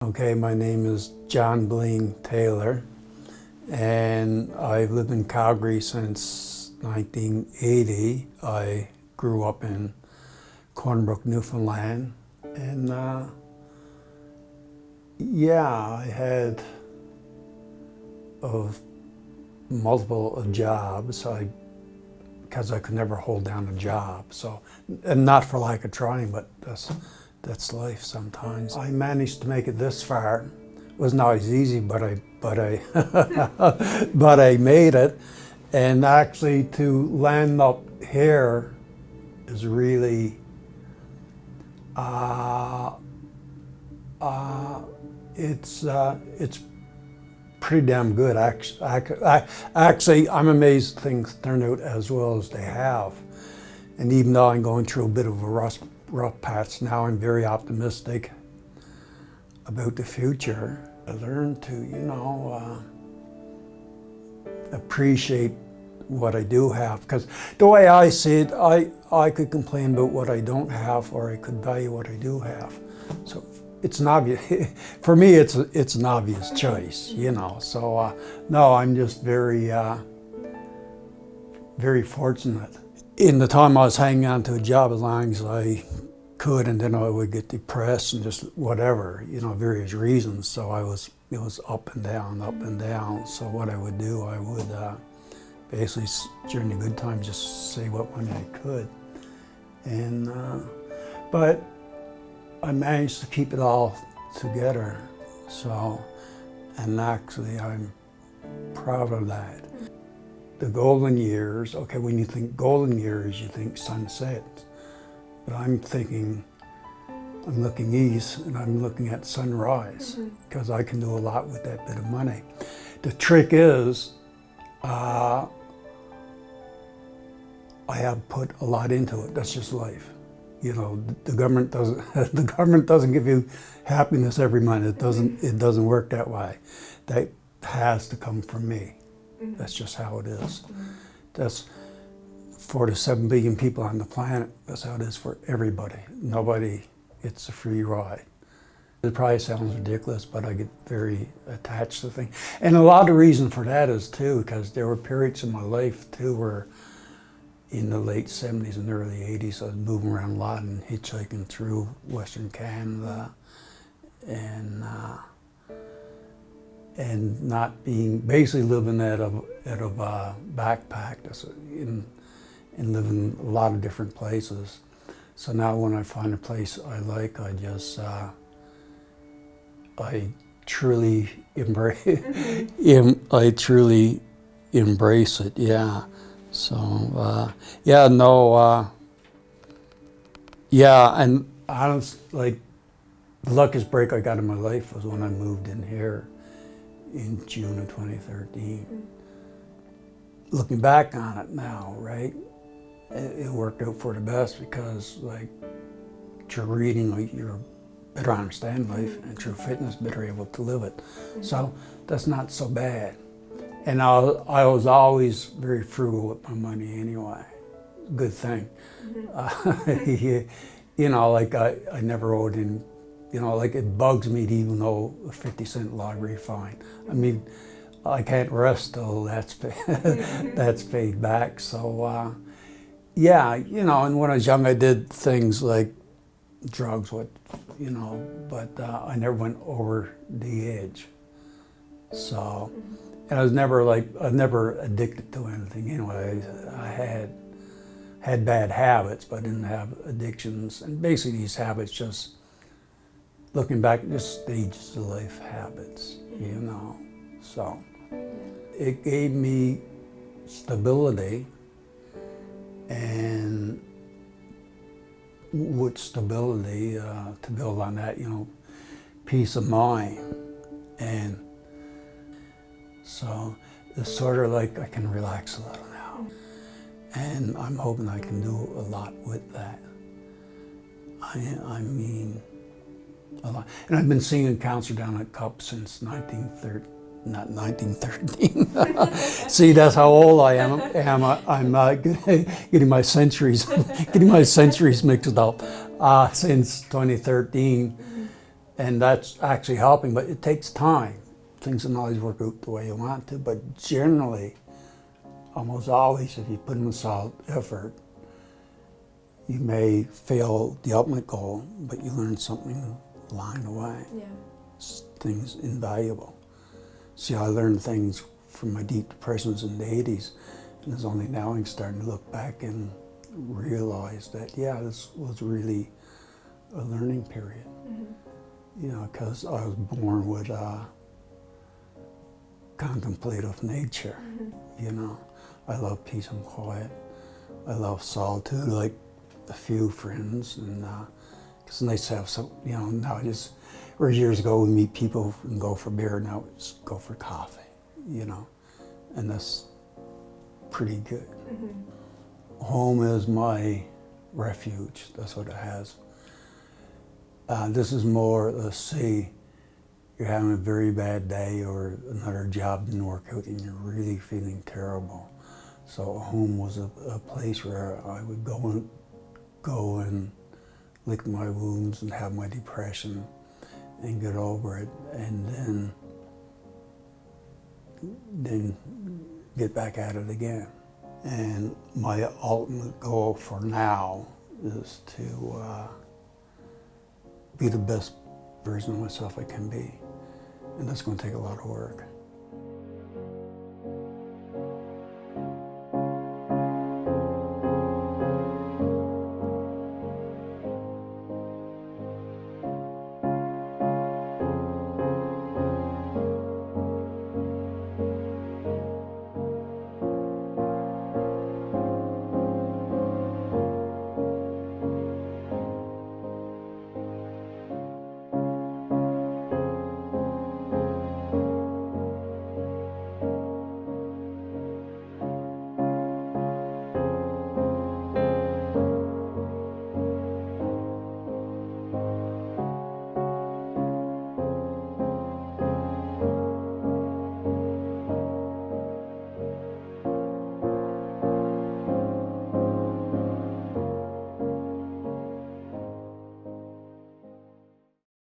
Okay, my name is John Blaine Taylor, and I've lived in Calgary since 1980. I grew up in Cornbrook, Newfoundland, and I had multiple jobs. Because I could never hold down a job, and not for lack of trying, but that's life sometimes. I managed to make it this far. It wasn't always easy, but I but I made it. And actually, to land up here is really it's pretty damn good. Actually, I'm amazed things turned out as well as they have. And even though I'm going through a bit of a rough patch now, I'm very optimistic about the future. I learned to, appreciate what I do have. Because the way I see it, I could complain about what I don't have, or I could value what I do have. So it's an obvious, for me, it's an obvious choice, So no, I'm just very, very fortunate. In the time I was hanging on to a job as long as I could, and then I would get depressed and just whatever, various reasons. So it was up and down, up and down. So what I would do, I would basically during the good times just save what money I could, and but I managed to keep it all together. So, and actually I'm proud of that. The golden years, okay, when you think golden years, you think sunset. But I'm looking east and I'm looking at sunrise, because I can do a lot with that bit of money. The trick is, I have put a lot into it. That's just life. The government doesn't give you happiness every month. It doesn't work that way. That has to come from me. That's just how it is. That's 4 to 7 billion people on the planet. That's how it is for everybody. Nobody gets a free ride. It probably sounds ridiculous, but I get very attached to things. And a lot of the reason for that is too, because there were periods in my life too where in the late 70s and early 80s, I was moving around a lot and hitchhiking through Western Canada, and not being, basically living out of a backpack, and living a lot of different places. So now when I find a place I like, I just, I truly embrace it, yeah. So, and honestly, the luckiest break I got in my life was when I moved in here in June of 2013. Looking back on it now, right, it worked out for the best, because through reading, you're better understand life, and through fitness, better able to live it. So that's not so bad. And I was always very frugal with my money anyway. Good thing. I never owed in, it bugs me to even owe a 50-cent lottery fine. I mean, I can't rest till that's paid back. So, and when I was young, I did things like drugs, but I never went over the edge. So. And I was never addicted to anything anyway. I had bad habits, but I didn't have addictions. And basically these habits, just looking back, just stages of life habits, So it gave me stability, and with stability, to build on that, peace of mind. And so it's sort of like I can relax a little now. And I'm hoping I can do a lot with that. I mean, a lot. And I've been singing concert down at Cup since 1913. See, that's how old I am. I'm getting my centuries mixed up since 2013. And that's actually helping, but it takes time. Things don't always work out the way you want to, but generally, almost always, if you put in a solid effort, you may fail the ultimate goal, but you learn something along the way. Yeah. Things invaluable. See, I learned things from my deep depressions in the 80s, and it's only now I'm starting to look back and realize that, yeah, this was really a learning period. Mm-hmm. You know, because I was born with a contemplative nature. Mm-hmm. You know, I love peace and quiet. I love solitude, like a few friends, and it's nice to have some. You know, now just where years ago we meet people and go for beer. Now we just go for coffee. You know, and that's pretty good. Mm-hmm. Home is my refuge. That's what it has. This is more, let's say, you're having a very bad day or another job didn't work out and you're really feeling terrible. So home was a place where I would go and lick my wounds and have my depression and get over it, and then get back at it again. And my ultimate goal for now is to be the best version of myself I can be. And that's going to take a lot of work.